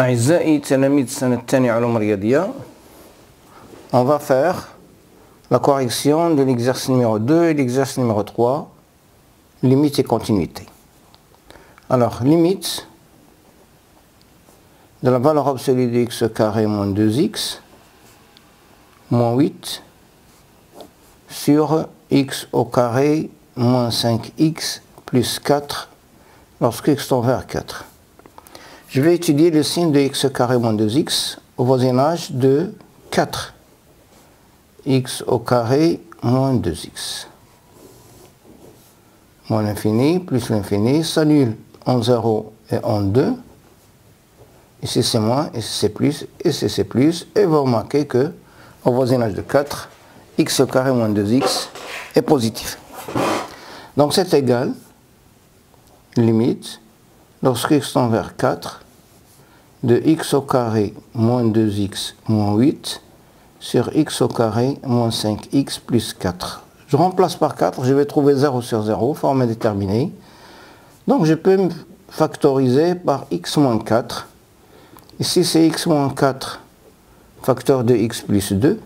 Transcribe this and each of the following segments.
أعزائي تلاميذ السنة الثانية علوم رياضية. On va faire la correction de l'exercice numéro 2 et l'exercice numéro 3, limite et continuité. Alors, limite de la valeur absolue de x carré moins 2x moins 8 sur x au carré moins 5x plus 4 lorsque x tend vers 4. Je vais étudier le signe de x carré moins 2x au voisinage de 4. X au carré moins 2x. Moins l'infini plus l'infini s'annule en 0 et en 2. Ici c'est moins, ici c'est plus, ici c'est plus. Et vous remarquez que au voisinage de 4, x au carré moins 2x est positif. Donc c'est égal, limite, lorsque x tend vers 4, de x au carré moins 2x moins 8 sur x au carré moins 5x plus 4. Je remplace par 4, je vais trouver 0 sur 0, forme indéterminée. Donc je peux me factoriser par x moins 4. Ici c'est x moins 4, facteur de x plus 2.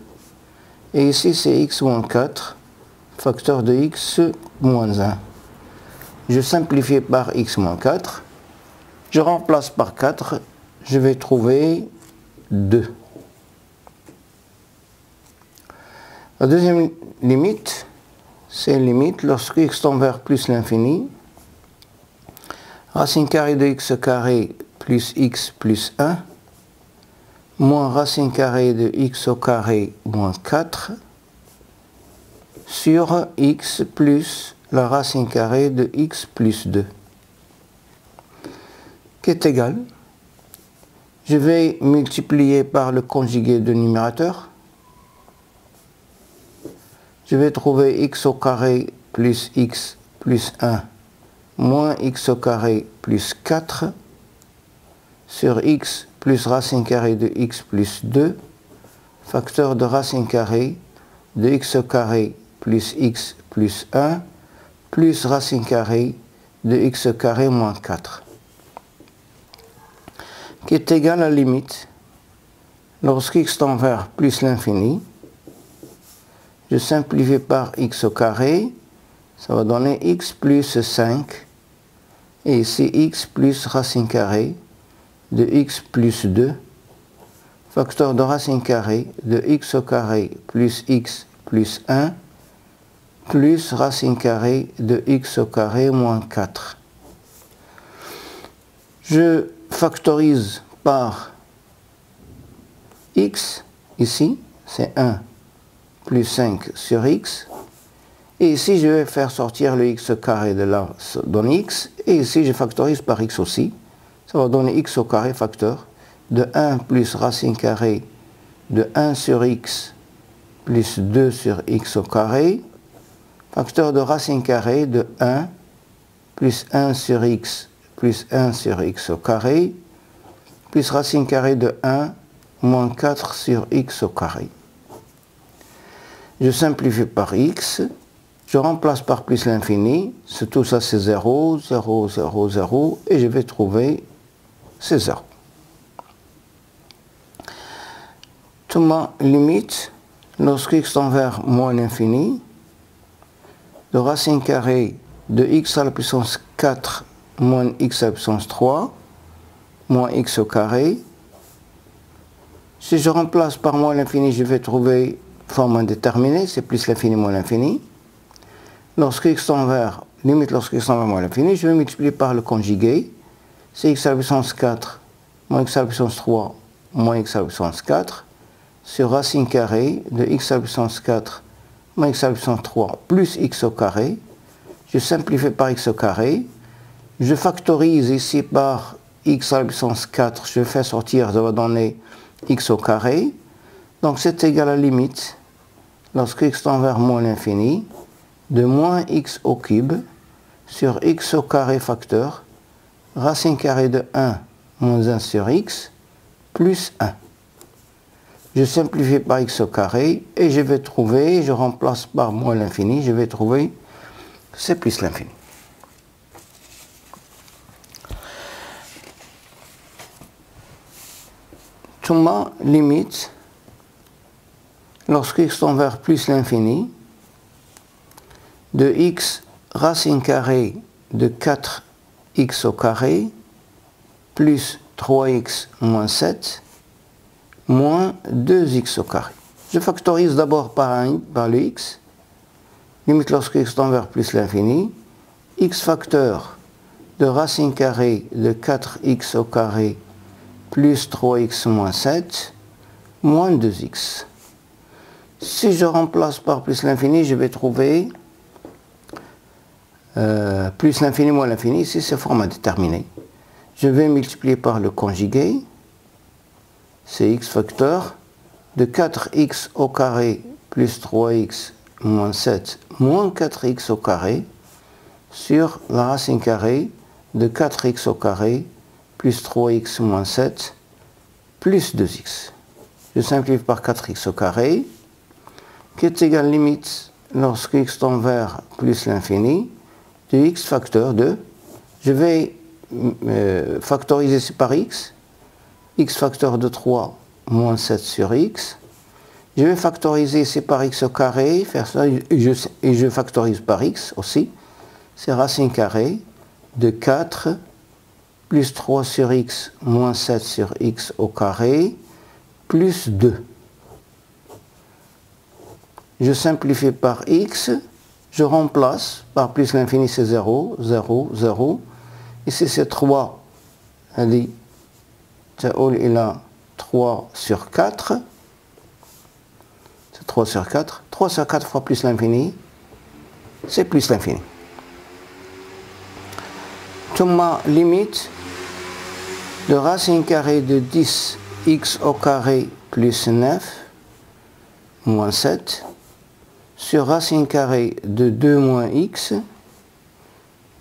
Et ici c'est x moins 4, facteur de x moins 1. Je simplifie par x moins 4. Je remplace par 4, je vais trouver 2. La deuxième limite, c'est limite lorsque x tend vers plus l'infini. Racine carrée de x carré plus x plus 1, moins racine carrée de x au carré moins 4, sur x plus la racine carrée de x plus 2, qui est égal. Je vais multiplier par le conjugué de numérateur. Je vais trouver x au carré plus x plus 1 moins x au carré plus 4 sur x plus racine carrée de x plus 2, facteur de racine carrée de x au carré plus x plus 1 plus racine carrée de x au carré moins 4, qui est égal à la limite lorsque x tend vers plus l'infini. Je simplifie par x au carré, ça va donner x plus 5, et ici x plus racine carrée de x plus 2, facteur de racine carrée de x au carré plus x plus 1, plus racine carrée de x au carré moins 4. Je factorise par x, ici, c'est 1 plus 5 sur x, et ici je vais faire sortir le x carré de là, ça donne x, et ici je factorise par x aussi, ça va donner x au carré facteur de 1 plus racine carrée de 1 sur x plus 2 sur x au carré, facteur de racine carrée de 1 plus 1 sur x plus 1 sur x au carré, plus racine carrée de 1 moins 4 sur x au carré. Je simplifie par x, je remplace par plus l'infini, tout ça c'est 0, 0, 0, 0, et je vais trouver c'est 0. Tout ma limite, lorsque x tend vers moins l'infini, de racine carrée de x à la puissance 4 moins x à la puissance 3, moins x au carré. Si je remplace par moins l'infini, je vais trouver forme indéterminée, c'est plus l'infini moins l'infini. Lorsque x tend vers, limite lorsque x tend vers moins l'infini, je vais multiplier par le conjugué. C'est x à la puissance 4 moins x à la puissance 3 moins x à la puissance 4 sur racine carrée de x à la puissance 4 moins x à la puissance 3 plus x au carré. Je simplifie par x au carré. Je factorise ici par x à la puissance 4, je fais sortir, ça va donner x au carré. Donc c'est égal à la limite, lorsque x tend vers moins l'infini, de moins x au cube sur x au carré facteur, racine carrée de 1 moins 1 sur x, plus 1. Je simplifie par x au carré, et je vais trouver, je remplace par moins l'infini, je vais trouver c'est plus l'infini. ma limite, lorsque x tend vers plus l'infini, de x racine carrée de 4x au carré plus 3x moins 7 moins 2x au carré. Je factorise d'abord par le x, limite lorsque x tend vers plus l'infini, x facteur de racine carrée de 4x au carré plus 3x moins 7 moins 2x. Si je remplace par plus l'infini, je vais trouver plus l'infini moins l'infini, ici c'est format déterminé. Je vais multiplier par le conjugué, c'est x facteur de 4x au carré plus 3x moins 7 moins 4x au carré sur la racine carrée de 4x au carré plus 3x moins 7 plus 2x. Je simplifie par 4x au carré, qui est égal limite lorsque x tend vers plus l'infini de x facteur de, je vais factoriser ici par x facteur de 3 moins 7 sur x, je vais factoriser ici par x au carré, faire ça, et je factorise par x aussi, c'est racine carrée de 4 plus 3 sur x moins 7 sur x au carré plus 2. Je simplifie par x, je remplace par plus l'infini, c'est 0, 0, 0. Ici c'est 3, allez, il a 3 sur 4. C'est 3 sur 4. 3 sur 4 fois plus l'infini, c'est plus l'infini. Ma limite de racine carrée de 10x au carré plus 9 moins 7 sur racine carrée de 2 moins x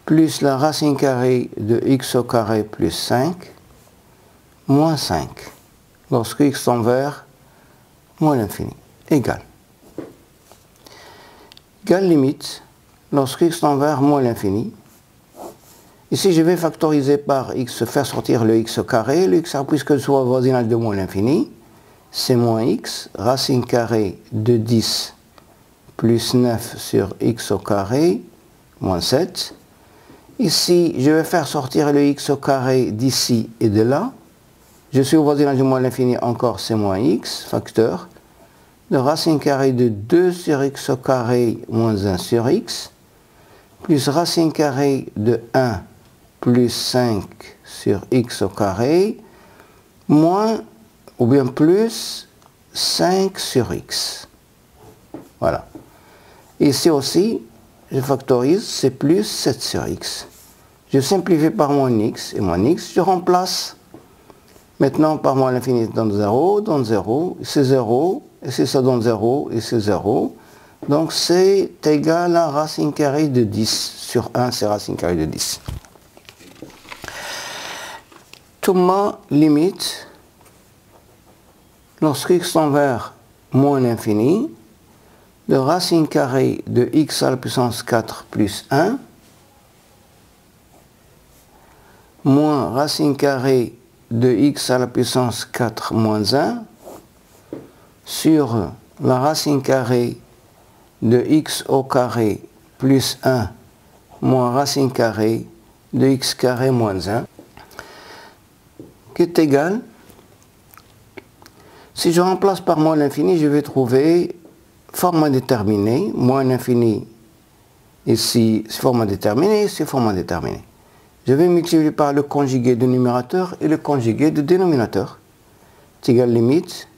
plus la racine carrée de x au carré plus 5 moins 5 lorsque x tend vers moins l'infini égale limite lorsque x tend vers moins l'infini. Ici, je vais factoriser par x, faire sortir le x au carré. Le x, puisque soit au voisinage de moins l'infini, c'est moins x, racine carrée de 10 plus 9 sur x au carré, moins 7. Ici, je vais faire sortir le x au carré d'ici et de là. Je suis au voisinage de moins l'infini, encore c'est moins x, facteur, de racine carrée de 2 sur x au carré, moins 1 sur x, plus racine carrée de 1 plus 5 sur x au carré, moins, ou bien plus 5 sur x. Voilà. Ici aussi, je factorise, c'est plus 7 sur x. Je simplifie par moins x, et moins x, je remplace. Maintenant, par moins l'infini donne 0, c'est 0, et si ça donne 0, et c'est 0. Donc c'est égal à racine carrée de 10 sur 1, c'est racine carrée de 10. Ma limite, lorsque x tend vers moins l'infini, de racine carrée de x à la puissance 4 plus 1, moins racine carrée de x à la puissance 4 moins 1, sur la racine carrée de x au carré plus 1 moins racine carrée de x carré moins 1, qui est égal, si je remplace par moins l'infini, je vais trouver format déterminé, moins l'infini, ici c'est format déterminé, c'est format déterminé. Je vais multiplier par le conjugué de numérateur et le conjugué de dénominateur. C'est égal limite,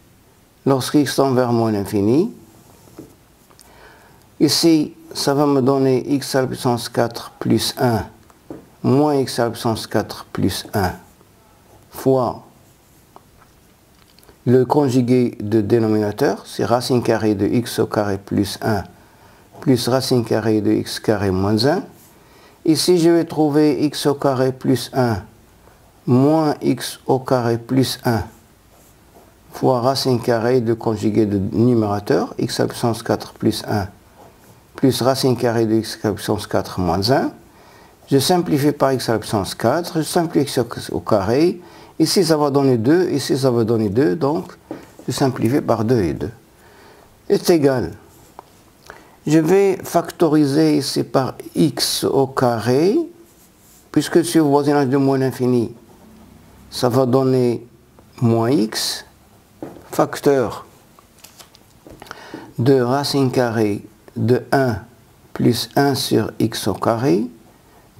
lorsque x tend vers moins l'infini. Ici, ça va me donner x à la puissance 4 plus 1 moins x à la puissance 4 plus 1 fois le conjugué de dénominateur, c'est racine carrée de x au carré plus 1 plus racine carrée de x carré moins 1. Ici, je vais trouver x au carré plus 1 moins x au carré plus 1 fois racine carrée de conjugué de numérateur, x à la puissance 4 plus 1 plus racine carrée de x à la puissance 4 moins 1. Je simplifie par x à la puissance 4, je simplifie x au carré, Ici, ça va donner 2, ici, ça va donner 2, donc je simplifie par 2 et 2. Est égal. Je vais factoriser ici par x au carré, puisque sur le voisinage de moins l'infini, ça va donner moins x, facteur de racine carrée de 1 plus 1 sur x au carré,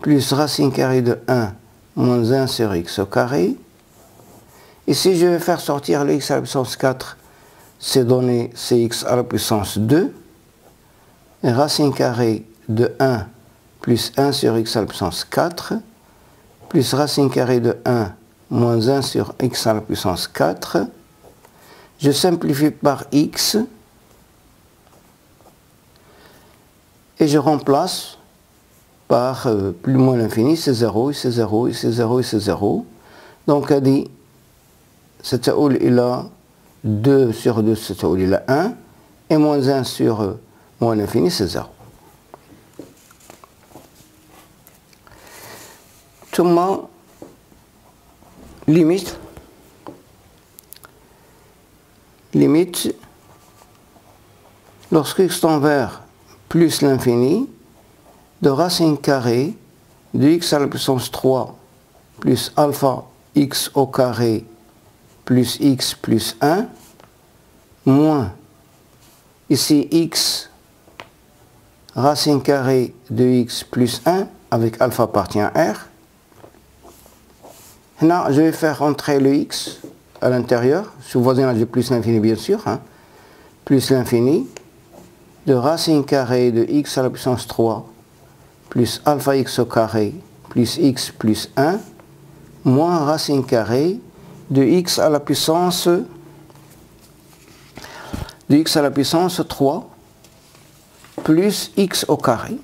plus racine carrée de 1 moins 1 sur x au carré. Ici, je vais faire sortir le x à la puissance 4, c'est donné cx à la puissance 2, et racine carrée de 1 plus 1 sur x à la puissance 4, plus racine carrée de 1 moins 1 sur x à la puissance 4. Je simplifie par x, et je remplace par plus ou moins l'infini, c'est 0, c'est 0, c'est 0, c'est 0. Donc, elle dit, cet théoule, il a 2 sur 2, cet théoule, il a 1, et moins 1 sur moins l'infini, c'est 0. Autrement, limite, lorsque x tend vers plus l'infini, de racine carrée de x à la puissance 3 plus alpha x au carré plus x plus 1, moins, ici x, racine carrée de x plus 1, avec alpha appartient à R. Maintenant, je vais faire entrer le x à l'intérieur, sous voisinage de plus l'infini bien sûr, plus l'infini, de racine carrée de x à la puissance 3 plus alpha x au carré plus x plus 1, moins racine carrée de x à la puissance 3 plus x au carré,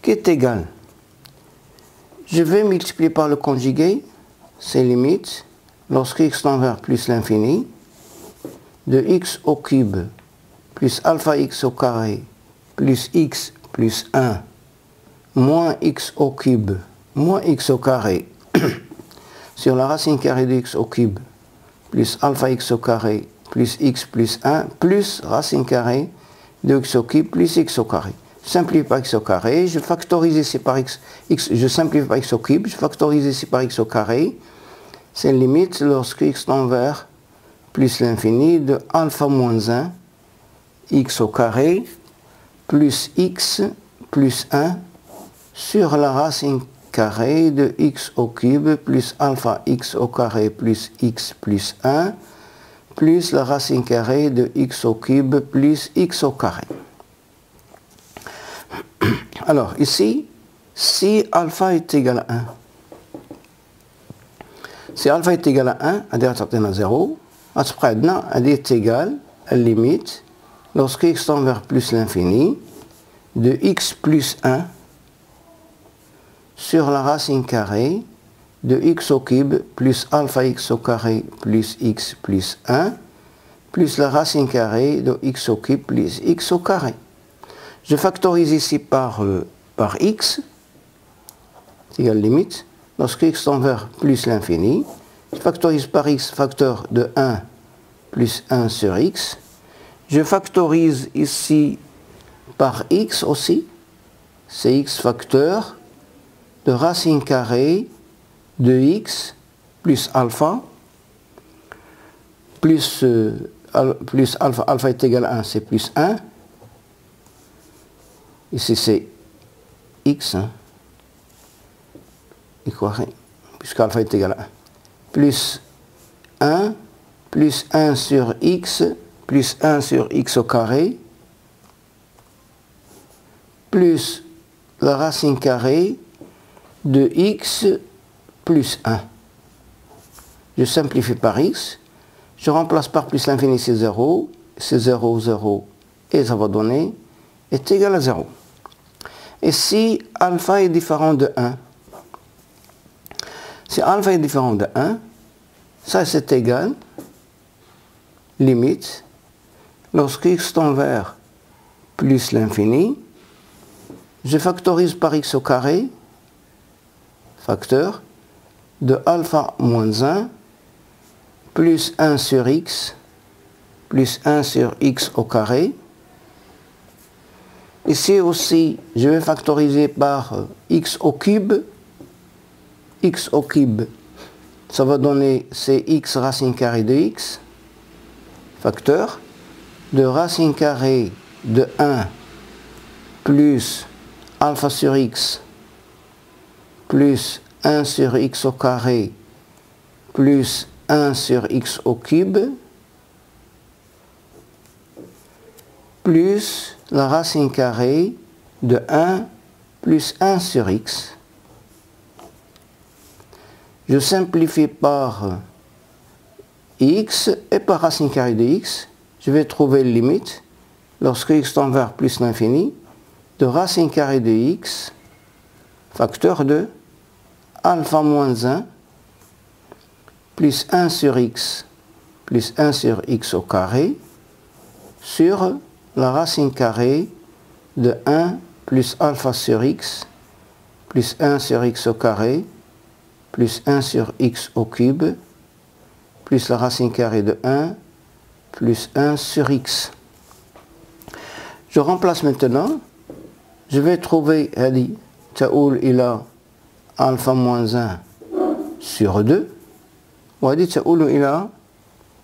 qui est égal. Je vais multiplier par le conjugué, c'est limite, lorsque x tend vers plus l'infini, de x au cube plus alpha x au carré plus x plus 1 moins x au cube moins x au carré sur la racine carrée de x au cube plus alpha x au carré plus x plus 1 plus racine carrée de x au cube plus x au carré. Je simplifie par x au carré, je factorise ici par x, je simplifie par x au cube, je factorise ici par x au carré. C'est limite lorsque x tend vers plus l'infini de alpha moins 1 x au carré plus x plus 1 sur la racine carrée de x au cube plus alpha x au carré plus x plus 1 plus la racine carrée de x au cube plus x au carré. Alors ici, si alpha est égal à 1, si alpha est égal à 1, c'est-à-dire à 0, elle est égal à la limite lorsque x tend vers plus l'infini de x plus 1 sur la racine carrée de x au cube plus alpha x au carré plus x plus 1 plus la racine carrée de x au cube plus x au carré. Je factorise ici par x, c'est égal à la limite, lorsque x tend vers plus l'infini. Je factorise par x facteur de 1 plus 1 sur x. Je factorise ici par x aussi, c'est x facteur de racine carrée de x plus alpha, plus alpha, alpha est égal à 1, c'est plus 1. Ici c'est x, puisque alpha est égal à 1. Plus 1 sur x, plus 1 sur x au carré, plus la racine carrée de x plus 1. Je simplifie par x, je remplace par plus l'infini, c'est 0, 0, et ça va donner, est égal à 0. Et si alpha est différent de 1, si alpha est différent de 1, ça c'est égal, limite, lorsque x tend vers plus l'infini, je factorise par x au carré, facteur, de alpha moins 1 plus 1 sur x plus 1 sur x au carré. Ici aussi, je vais factoriser par x au cube. X au cube, ça va donner cx racine carrée de x, facteur, de racine carrée de 1 plus alpha sur x plus 1 sur x au carré plus 1 sur x au cube plus la racine carrée de 1 plus 1 sur x. Je simplifie par x et par racine carrée de x. Je vais trouver la limite, lorsque x tend vers plus l'infini, de racine carrée de x, facteur de alpha moins 1, plus 1 sur x, plus 1 sur x au carré, sur la racine carrée de 1 plus alpha sur x, plus 1 sur x au carré, plus 1 sur x au cube, plus la racine carrée de 1, plus 1 sur x. Je remplace maintenant. Je vais trouver, هذه تؤول إلى alpha moins 1 sur 2, وهذه تؤول إلى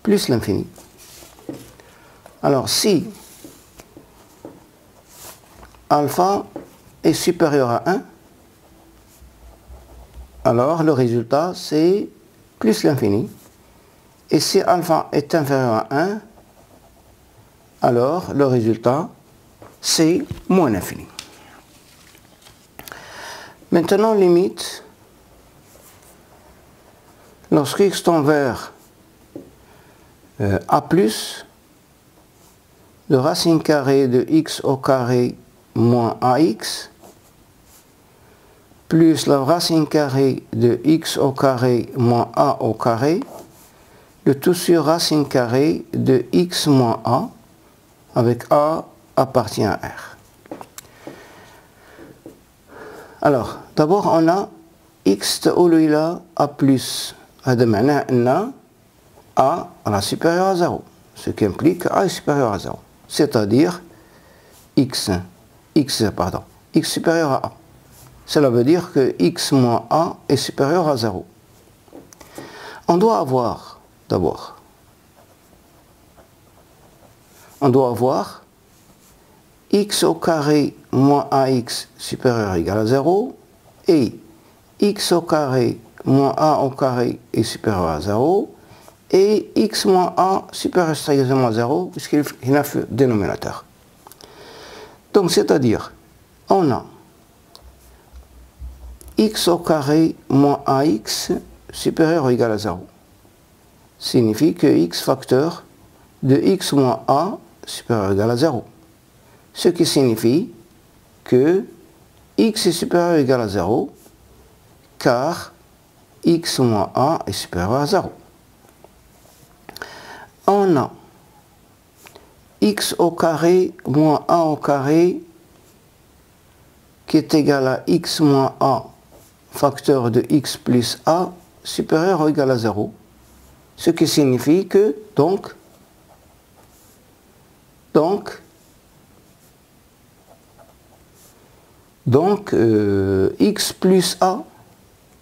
plus l'infini. Alors si alpha est supérieur à 1, alors le résultat c'est plus l'infini. Et si alpha est inférieur à 1, alors le résultat c'est moins l'infini. Maintenant, limite, lorsque x tend vers a+, de racine carrée de x au carré moins ax, plus la racine carrée de x au carré moins a au carré, le tout sur racine carrée de x moins a, avec a appartient à R. Alors, d'abord on a x تؤول إلى a plus. هذا معناه أن a est supérieur à 0, ce qui implique que a est supérieur à 0. C'est-à-dire x supérieur à a. Cela veut dire que x moins a est supérieur à 0. On doit avoir, d'abord, x au carré moins ax supérieur ou égal à 0 et x au carré moins a au carré est supérieur à 0 et x moins a supérieur à 0 puisqu'il y a un dénominateur. Donc c'est-à-dire on a x au carré moins ax supérieur ou égal à 0 signifie que x facteur de x moins a supérieur ou égal à 0. Ce qui signifie que x est supérieur ou égal à 0 car x moins a est supérieur à 0. On a x au carré moins a au carré qui est égal à x moins a facteur de x plus a supérieur ou égal à 0. Ce qui signifie que donc x plus a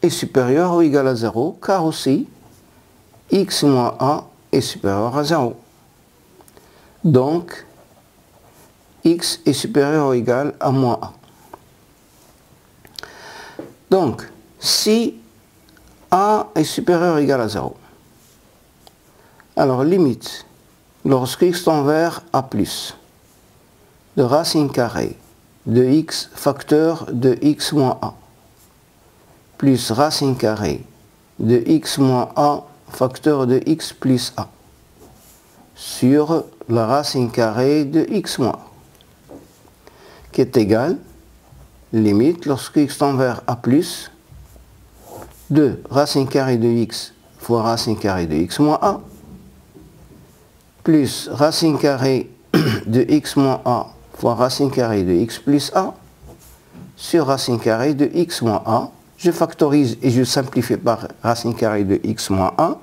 est supérieur ou égal à 0 car aussi x moins a est supérieur à 0. Donc x est supérieur ou égal à moins a. Donc si a est supérieur ou égal à 0, alors limite lorsque x tend vers a plus de racine carrée de x facteur de x moins a plus racine carrée de x moins a facteur de x plus a sur la racine carrée de x moins a qui est égal, limite lorsque x tend vers a plus de racine carrée de x fois racine carrée de x moins a plus racine carrée de x moins a fois racine carrée de x plus a sur racine carrée de x moins a je factorise et je simplifie par racine carrée de x moins 1.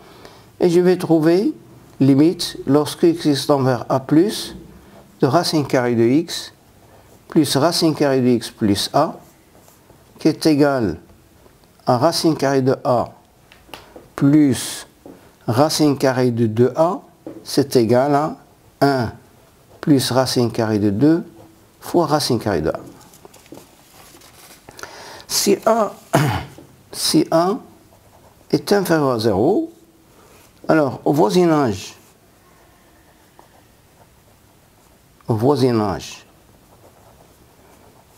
Et je vais trouver limite lorsque x tend vers a plus de racine carrée de x plus racine carrée de x plus a qui est égal à racine carrée de a plus racine carrée de 2a, c'est égal à 1 plus racine carrée de 2 fois racine carrée de a. Si a est inférieur à 0, alors au voisinage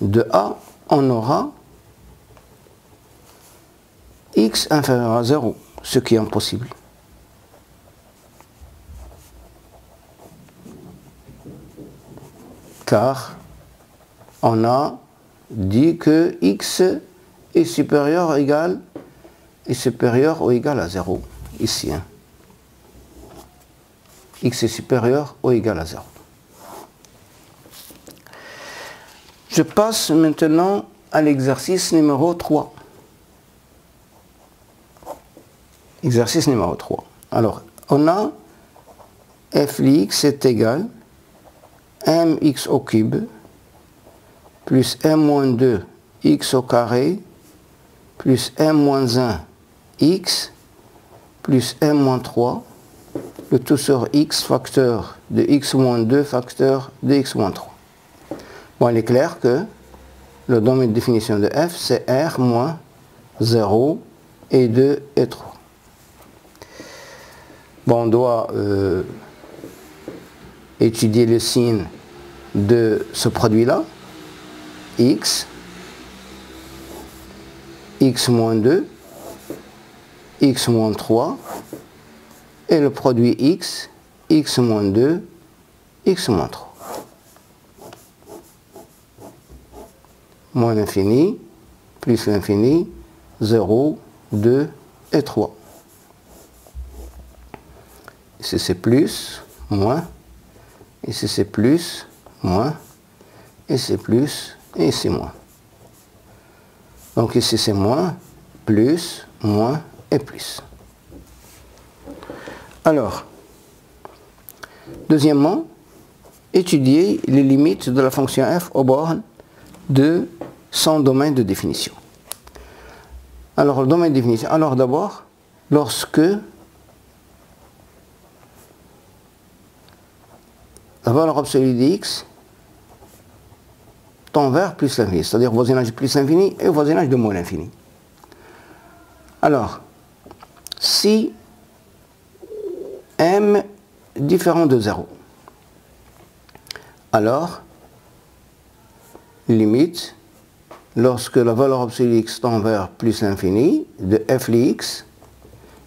de a, on aura x inférieur à 0, ce qui est impossible. Car on a dit que x est supérieur ou égal à 0, ici. Hein. X est supérieur ou égal à 0. Je passe maintenant à l'exercice numéro 3. Exercice numéro 3. Alors, on a f de x est égal à mx au cube plus m moins 2 x au carré plus m moins 1 x plus m moins 3, le tout sur x facteur de x moins 2 facteur de x moins 3. Bon, il est clair que le domaine de définition de f, c'est r moins 0 et 2 et 3. Bon, on doit étudier le signe de ce produit-là, x moins 2, x moins 3, et le produit x moins 2, x moins 3. Moins l'infini, plus l'infini, 0, 2 et 3. Ici c'est plus, moins, ici c'est plus, moins, et c'est plus, et ici moins. Donc ici c'est moins et plus. Alors, deuxièmement, étudier les limites de la fonction f aux bornes de son domaine de définition. Alors, le domaine de définition, alors d'abord, lorsque la valeur absolue de x tend vers plus l'infini, c'est-à-dire voisinage de plus l'infini et voisinage de moins l'infini. Alors, si m différent de 0, alors, limite, lorsque la valeur absolue de x tend vers plus l'infini de f de x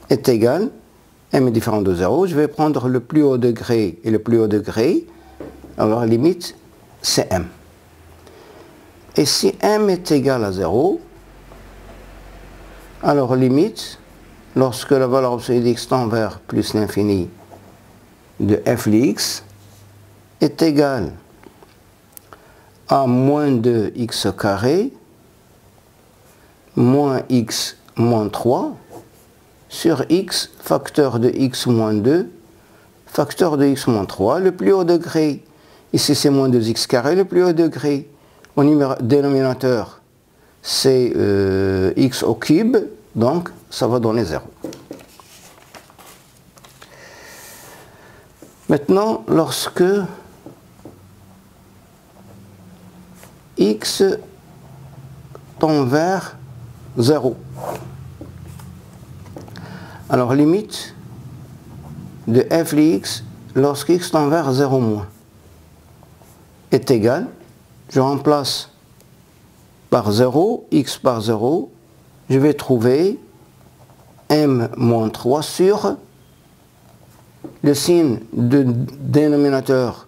est égal, m est différent de 0, je vais prendre le plus haut degré et le plus haut degré, alors limite, c'est m. Et si m est égal à 0, alors limite, lorsque la valeur absolue de x tend vers plus l'infini de f de x est égal à moins 2x carré moins x moins 3 sur x facteur de x moins 2 facteur de x moins 3. Le plus haut degré, ici c'est moins 2x carré, le plus haut degré au dénominateur c'est x au cube, donc ça va donner 0. Maintenant, lorsque x tend vers 0, alors limite de f de x lorsque x tend vers 0 moins est égal, je remplace par 0, x par 0, je vais trouver m moins 3 sur le signe de dénominateur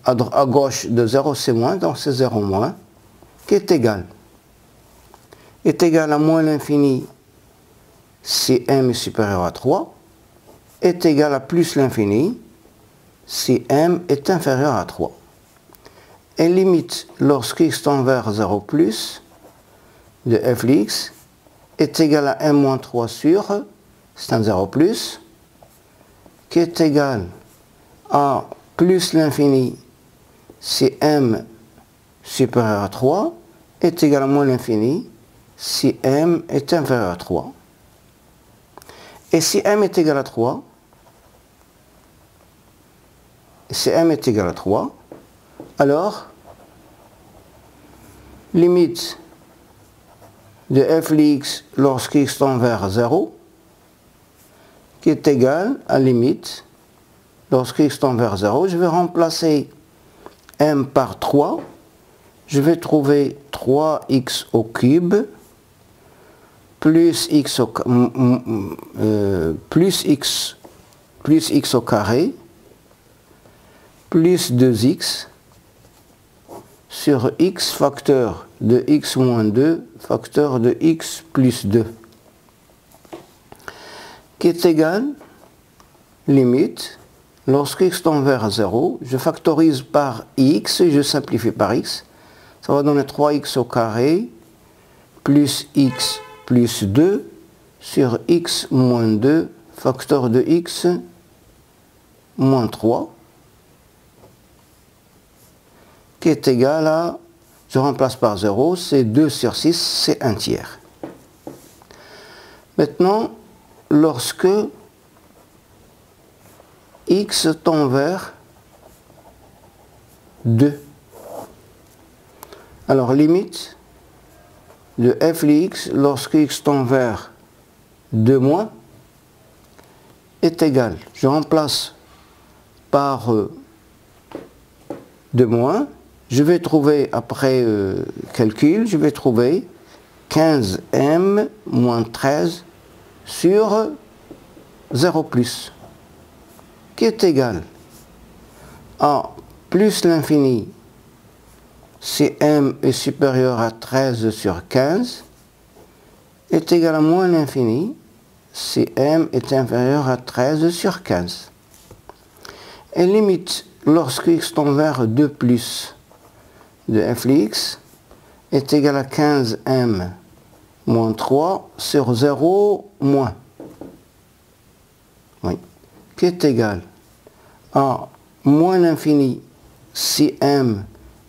à gauche de 0, c'est moins, donc c'est 0 moins, qui est égal à moins l'infini si m est supérieur à 3, est égal à plus l'infini si m est inférieur à 3. Et limite, lorsque x tend vers 0 plus, de f de x est égal à m moins 3 sur, c'est un 0 plus, qui est égal à plus l'infini si m supérieur à 3 est égal à moins l'infini si m est inférieur à 3. Et si m est égal à 3, alors limite de f de x lorsque x tend vers 0 qui est égale à limite lorsque x tend vers 0. Je vais remplacer m par 3. Je vais trouver 3x au cube plus x au carré plus 2x sur x facteur de x moins 2 facteur de x plus 2 qui est égal limite lorsque x tend vers 0, je factorise par x et je simplifie par x. Ça va donner 3x au carré plus x plus 2 sur x moins 2 facteur de x moins 3 qui est égal à, je remplace par 0, c'est 2 sur 6, c'est 1 tiers. Maintenant, lorsque x tend vers 2, alors limite de f de x lorsque x tend vers 2 moins est égal, je remplace par 2 moins, je vais trouver après calcul, je vais trouver 15m moins 13 sur 0 plus qui est égal à plus l'infini si m est supérieur à 13 sur 15 est égal à moins l'infini si m est inférieur à 13 sur 15. Et limite lorsque x tend vers 2 plus de f de x est égal à 15m moins 3 sur 0 moins, oui, qui est égal à moins l'infini si m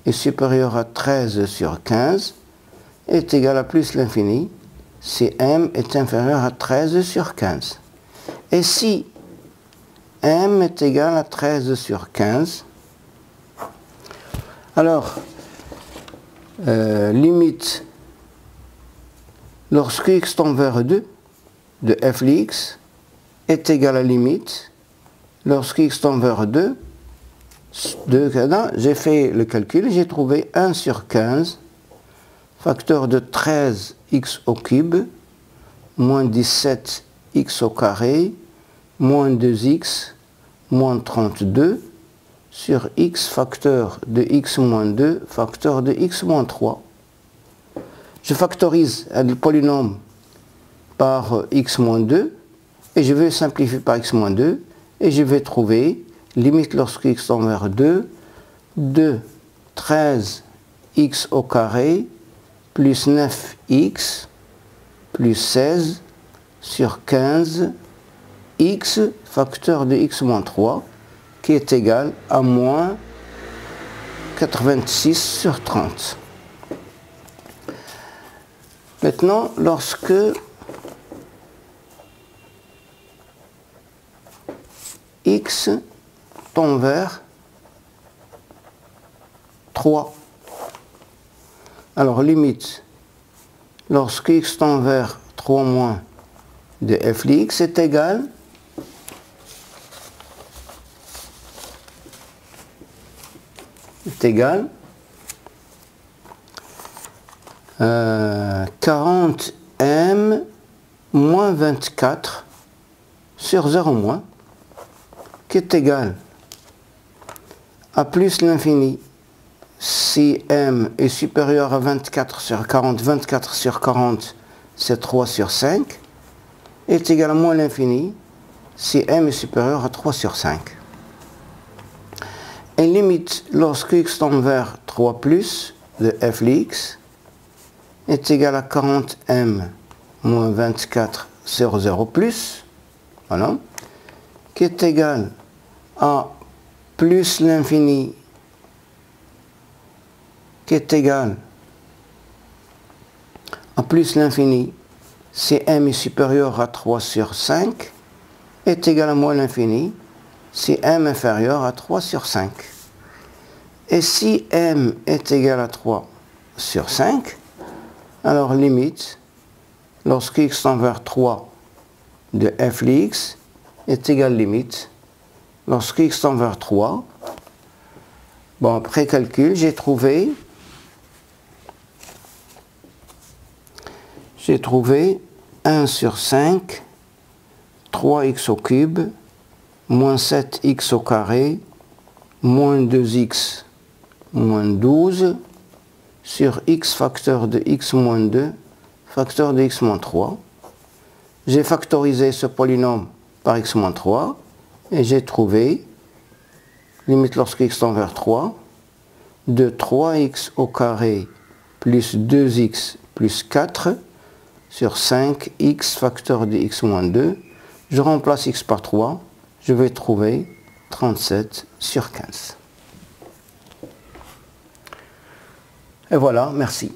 est supérieur à 13 sur 15 est égal à plus l'infini si m est inférieur à 13 sur 15. Et si m est égal à 13 sur 15, alors limite lorsque x tend vers 2 de f de x est égal à limite lorsque x tend vers 2 j'ai fait le calcul, j'ai trouvé 1 sur 15 facteur de 13x au cube moins 17x au carré moins 2x moins 32 sur x facteur de x moins 2 facteur de x moins 3. Je factorise le polynôme par x moins 2 et je vais simplifier par x moins 2 et je vais trouver limite lorsque x tend vers 2 de 13x au carré plus 9x plus 16 sur 15 x facteur de x moins 3 qui est égal à moins 86 sur 30. Maintenant, lorsque x tend vers 3, alors limite, lorsque x tend vers 3 moins de f de x est égal à 40m moins 24 sur 0 moins qui est égal à plus l'infini si m est supérieur à 24 sur 40, 24 sur 40 c'est 3 sur 5, est égal à moins l'infini si m est supérieur à 3 sur 5. Et limite lorsque x tend vers 3 plus de f de x est égal à 40m moins 24 sur 0 plus, voilà, qui est égal à plus l'infini, qui est égal à plus l'infini, si m est supérieur à 3 sur 5, est égal à moins l'infini, si m est inférieur à 3 sur 5. Et si m est égal à 3 sur 5, alors limite, lorsque x tend vers 3 de f de x est égal limite, lorsque x tend vers 3, bon, après calcul, j'ai trouvé 1 sur 5, 3x au cube, moins 7x au carré, moins 2x, moins 12, sur x facteur de x moins 2, facteur de x moins 3. J'ai factorisé ce polynôme par x moins 3, et j'ai trouvé, limite lorsque x tend vers 3, de 3x au carré plus 2x plus 4, sur 5x facteur de x moins 2, je remplace x par 3, je vais trouver 37 sur 15. Et voilà, merci.